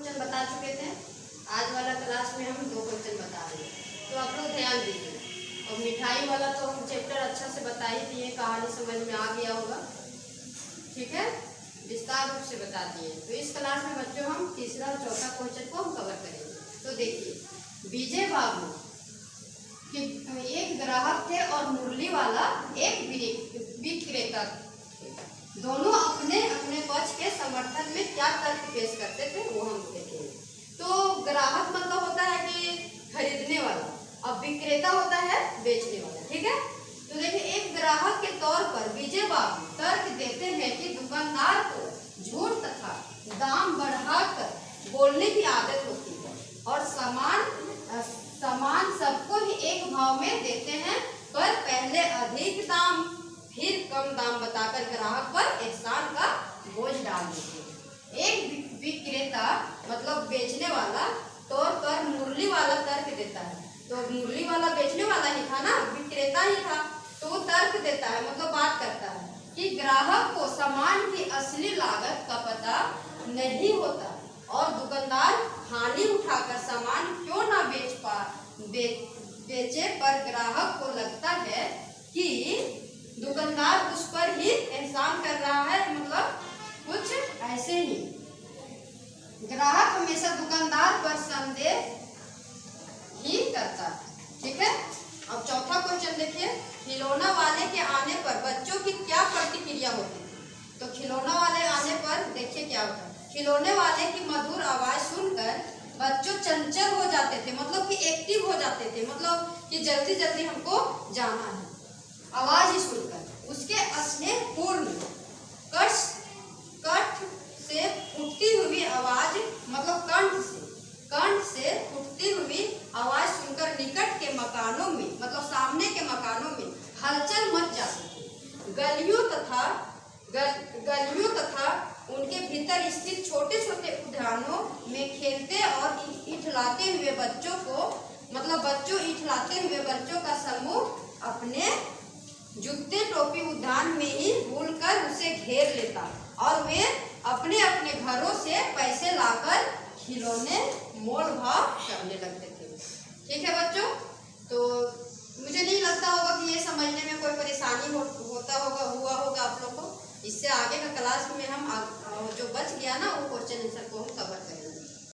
Question बता चुके थे। आज वाला क्लास में हम 2 क्वेश्चन बता रहे हैं, तो आप लोग ध्यान दीजिए। और मिठाई वाला तो हम चैप्टर अच्छा से बता ही दिए, कहानी समझ में आ गया होगा, ठीक है, विस्तार रूप से बता दिए। तो इस क्लास में बच्चों हम तीसरा और चौथा क्वेश्चन को हम कवर करेंगे। तो देखिए, विजय बाबू कि एक ग्राहक थे और मुरली वाला एक विक्रेता, दोनों अपने अपने पक्ष के समर्थन में क्या तर्क पेश करते थे वो हम देखेंगे। तो ग्राहक मतलब होता है कि खरीदने वाला, अब विक्रेता होता है बेचने वाला, ठीक है। तो देखिए, एक ग्राहक के तौर पर विजय बाबू तर्क देते हैं कि दुकानदार को झूठ तथा दाम बढ़ाकर बोलने की आदत होती है और सामान सबको ही एक भाव में देते हैं, पर पहले अधिक दाम फिर कम दाम बताकर ग्राहक पर एहसान का बोझ डाल देते हैं। एक विक्रेता मतलब बेचने वाला तौर पर मुरली वाला तर्क देता है, तो मुरली वाला बेचने वाला ही था ना, विक्रेता ही था, तो वो तर्क देता है मतलब बात करता है कि ग्राहक को सामान की असली लागत का पता नहीं होता और दुकानदार हानि उठाकर सामान क्यों ना बेचे, पर ग्राहक को लगता है कि दुकानदार उस पर ही एहसान कर रहा है, मतलब कुछ ऐसे ही। ग्राहक हमेशा दुकानदार पर संदेह ही करता है, ठीक है। अब चौथा क्वेश्चन देखिए, खिलौना वाले के आने पर बच्चों की क्या प्रतिक्रिया होती थी। तो खिलौना वाले आने पर देखिए क्या होता है। खिलौने वाले की मधुर आवाज सुनकर बच्चों चंचल हो जाते थे, मतलब कि एक्टिव हो जाते थे, मतलब कि जल्दी जल्दी हमको जाना है, आवाज ही सुनकर। उसके स्नेहपूर्ण कंठ से फूटती हुई आवाज, मतलब कंठ से फूटती हुई आवाज सुनकर निकट के मकानों में, मतलब सामने के मकानों में हलचल मच जाती थी। गलियों तथा उनके भीतर स्थित छोटे छोटे उद्यानों में खेलते और इठलाते हुए बच्चों को, मतलब इठलाते हुए बच्चों का समूह अपने जूते टोपी उद्यान में ही भूलकर उसे घेर लेता और वे अपने अपने घरों से पैसे लाकर खिलौने मोल भाव करने लगते थे, ठीक है बच्चों। तो मुझे नहीं लगता होगा कि ये समझने में कोई परेशानी हुआ होगा आप लोग को। इससे आगे का क्लास में हम जो बच गया ना वो क्वेश्चन आंसर